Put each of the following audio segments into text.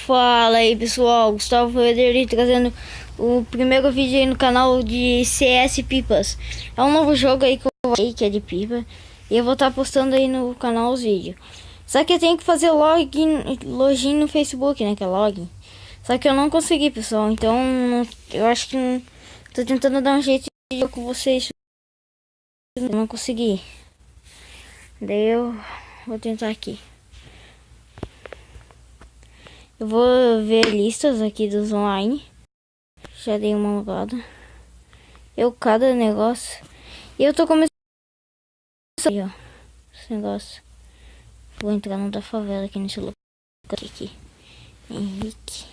Fala aí pessoal, Gustavo Federi trazendo o primeiro vídeo aí no canal de CS Pipas. É um novo jogo aí que eu falei que é de pipa. E eu vou estar postando aí no canal os vídeos. Só que eu tenho que fazer login no Facebook, né, que é login. Só que eu não consegui, pessoal, então eu acho que tô tentando dar um jeito de jogo com vocês. Eu não consegui. Daí eu vou tentar aqui. Eu vou ver listas aqui dos online. Já dei uma olhada. Cada negócio. E eu tô começando aí, ó. Esse negócio. Vou entrar no da favela aqui nesse lugar aqui. Henrique.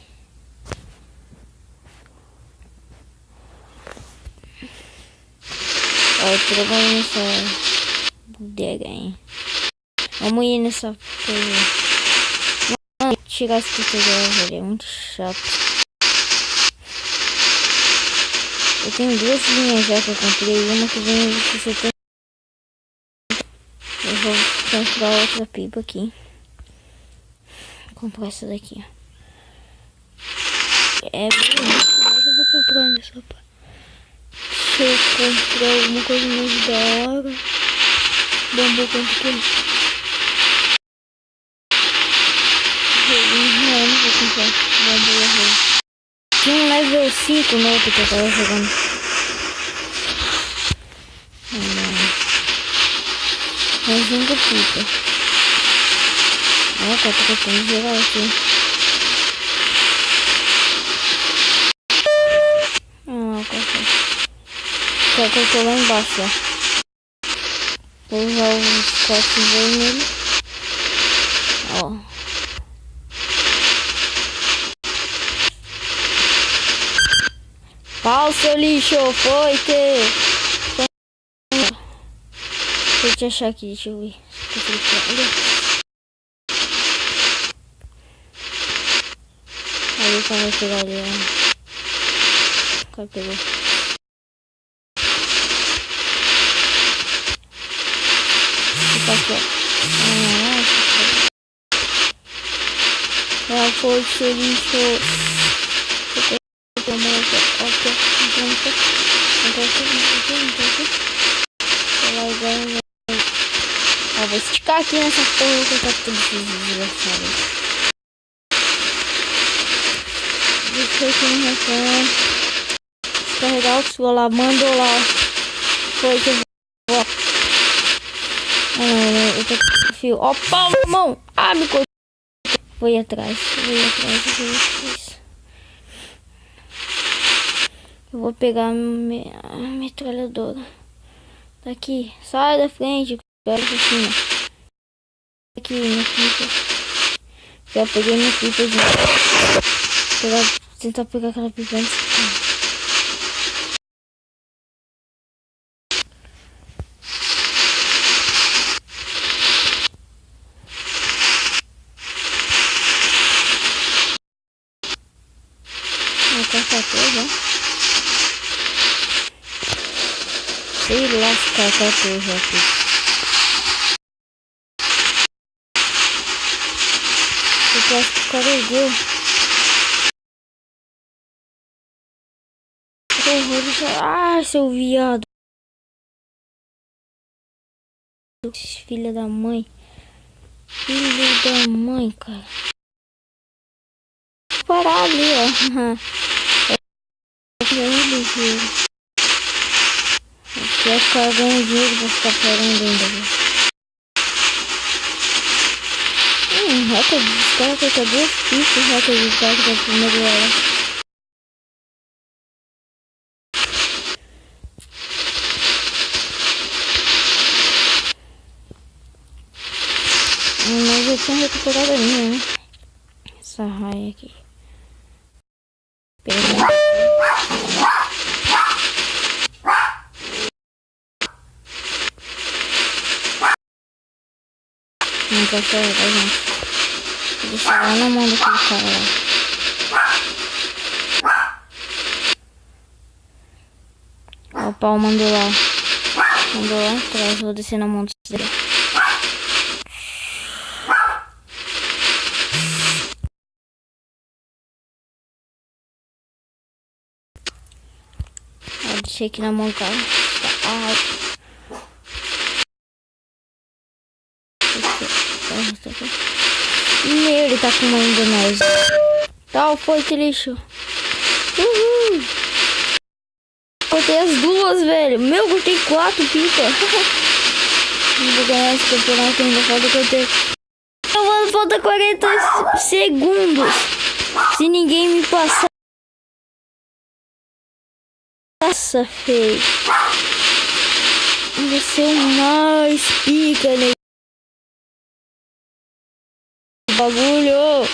Ó, eu tô trabalhando nessa bodega aí. Vamos ir nessa coisa. Não, tirar esse tutorial, velho. É muito chato. Eu tenho duas linhas já que eu comprei. Uma que vem de 70. Eu vou comprar outra pipa aqui. Vou comprar essa daqui, ó. É bonito, mas eu vou comprar nessa parte. Se eu comprar alguma coisa mais da hora. Bambu quanto que é? Não vou comprar bambu arroz. Tinha um level 5 no outro que eu tava jogando. Mais um da pipa. Ó, tá trocando geral aqui. Ah, qual que eu tô lá embaixo, ó. Vou usar os cortes vermelhos. Ó. Pau, seu lixo, foi que... Deixa eu te achar aqui, deixa eu ver. Aí o cara vai pegar ali, ó. O cara pegou. Ah, foi seu lixo. Ó, vou esticar aqui nessa porra que tá tudo desgraçado. Deixa eu aqui no reclamo. Descarregar o seu lá, mandou lá. Foi que eu vou. Eu tô com fio. Ó, pau na mão. Ah, me cortou. Vou ir atrás. Eu vou pegar a metralhadora. Daqui, sai da frente. Quero assim, aqui, minha pipa. Já peguei minha pipa, gente. Tentar pegar aquela pipa antes. Vou cortar toda, ó. Sei lascar a 14 aqui. Eu acho que o cara ergueu. Ah, seu viado. Filha da mãe. Filho da mãe, cara. Vou parar ali, ó. Vai ficar ganhando dinheiro pra ficar parando ainda, viu? Recorde dos caras que tá 2 pistas, recorde dos caras que tá primeiro ela. Mas eu tinha recuperado a minha, né? Essa raia aqui. Não quero carregar, gente. Vou deixar lá na mão daquele cara lá. Ó, o pau mandou lá. Mandou lá atrás. Vou descer na mão dele. Deixei aqui na mão, cara. Meu, ele tá com uma Indonésia. Tal, foi que lixo. Uhul. Cortei as duas, velho. Meu, cortei 4 pipas. Não vou ganhar esse campeonato ainda. Falta que eu tenho. Mano, falta 40 segundos. Se ninguém me passar. Nossa, feio. Vai ser o mais pica, né? Bagulho.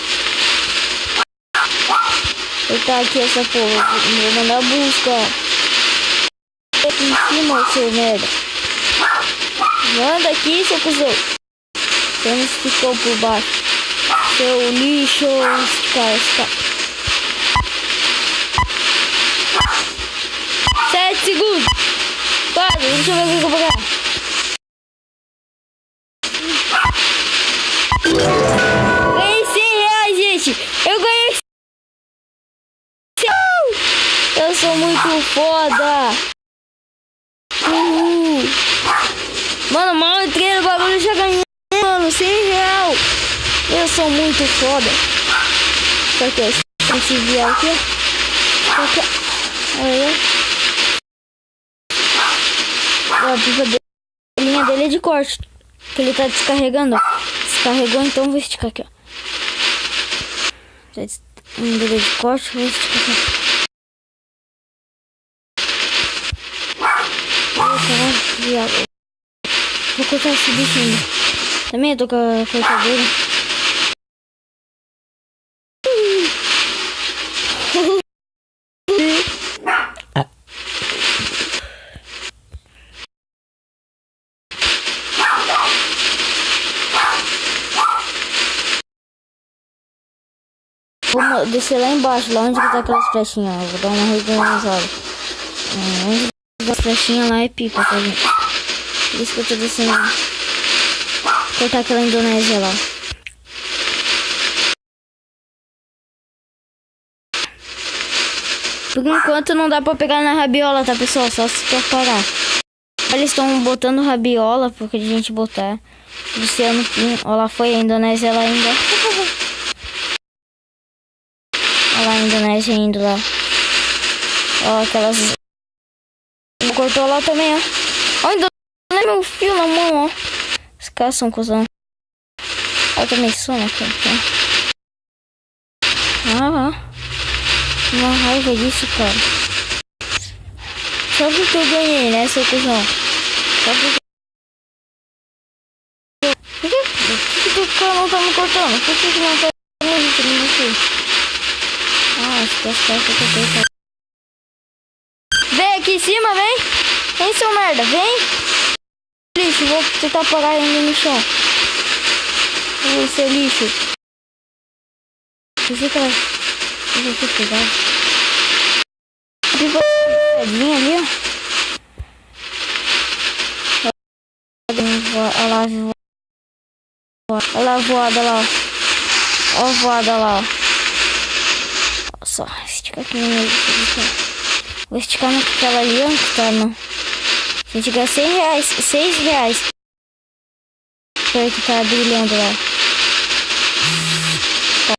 Eu tá aqui essa porra. Vou mandar busca. Aqui em cima, seu merda. Manda aqui, seu cuzão. Você não ficou por baixo. Seu lixo. Esse cara. 7 segundos. 4, deixa eu ver o que eu vou pegar. Ganhei 100 reais, gente. Eu ganhei 100. Eu sou muito foda. Mano, mal entrei no bagulho e já ganhei, mano, 100 reais. Eu sou muito foda. Aqui, esse viado aqui, aqui. Olha. A linha dele é de corte. Que ele tá descarregando, ó. Descarregou, então vou esticar aqui, ó. A linha dele é de corte, vou esticar aqui. Caralho, viado. Vou cortar esse bicho ainda. Também eu tô com a cortadeira. Vou descer lá embaixo, lá onde que tá aquelas flechinhas. Eu vou dar uma reorganizada. Onde as flechinhas lá é pipa, tá, gente? Por isso que eu tô descendo. Vou cortar aquela Indonésia lá. Por enquanto não dá pra pegar na rabiola, tá, pessoal? Só se preparar. Eles estão botando rabiola, porque a gente botar. Luciano Pinho. Ó, lá foi a Indonésia lá ainda. Olha lá a Indonésia indo lá. Ó, aquelas. Cortou lá também, ó. Ó, Indonésia, meu fio na mão, ó. Os caras são cuzão. Eu também sou, né, cara? Uma raiva disso, cara. Só porque eu ganhei, né, seu cuzão? Só porque. Por que o cara não tá me cortando? Por que não tá me cortando? Acho que as cartas que eu tenho. Vem aqui em cima, vem! Vem, seu merda, vem! Lixo, vou tentar parar ainda no chão. Seu lixo. Fica lá. Eu vou pegar. Pedrinha ali, ó. Olha lá, olha a voada lá, ó. Olha a voada lá, ó. Só esticar aqui no meio. Vou esticar naquela ali, ó. Que tá no. A gente ganha 100 reais. 6 reais. Foi que tá brilhando lá. Ó.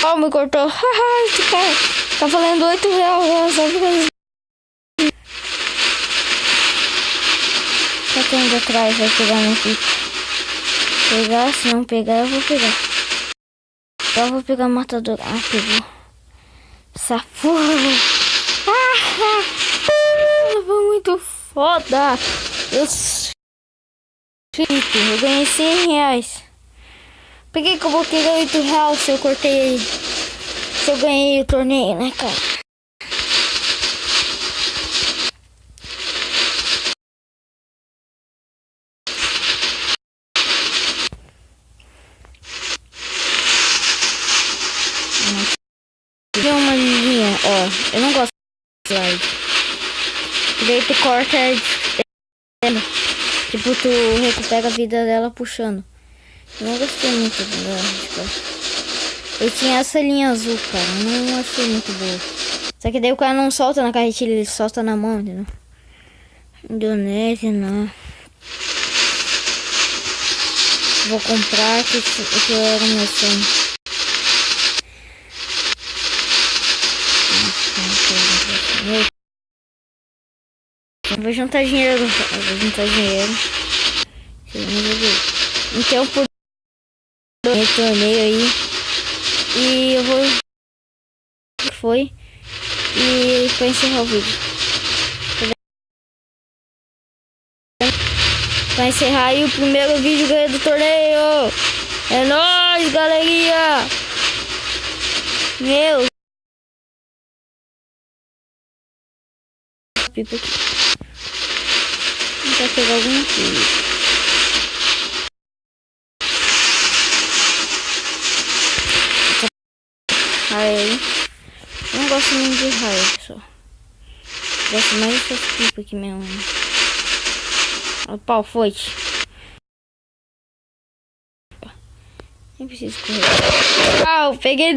Ó, me cortou. Haha, esse cara tá valendo 8 reais. Só porque. Tá tendo atrás, vai pegar meu pico. Pegar, se não pegar, eu vou pegar. Eu vou pegar o matador. Ah, pegou. Safou. Foi muito foda. Eu ganhei 100 reais. Por que eu vou pegar 8 reais se eu cortei? Se eu ganhei o torneio, né, cara? Tem uma linha, ó. Eu não gosto de slide. Daí tu corta. Tipo, tu recupera a vida dela puxando. Eu não gostei muito dela. Tipo, Eu tinha essa linha azul, cara. Não achei muito boa. Só que daí o cara não solta na carretilha, ele solta na mão, entendeu? Indonésia, não. Vou comprar que era o meu sonho. Eu vou juntar dinheiro. Então por torneio aí. E eu vou. Foi. E pra encerrar o vídeo. Pra encerrar aí o primeiro vídeo do torneio. É nóis, galerinha! Meu! Pipa aqui. Vou pegar alguma coisa. Aí. Não gosto muito de raio, pessoal. Gosto mais dessas pipas aqui mesmo. O pau foi. Nem preciso correr. Ah, peguei.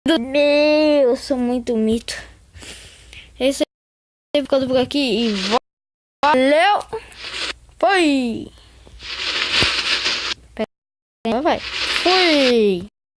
Meu, eu sou muito mito. É isso aí, ficando por aqui e valeu. Foi. Vai. Fui.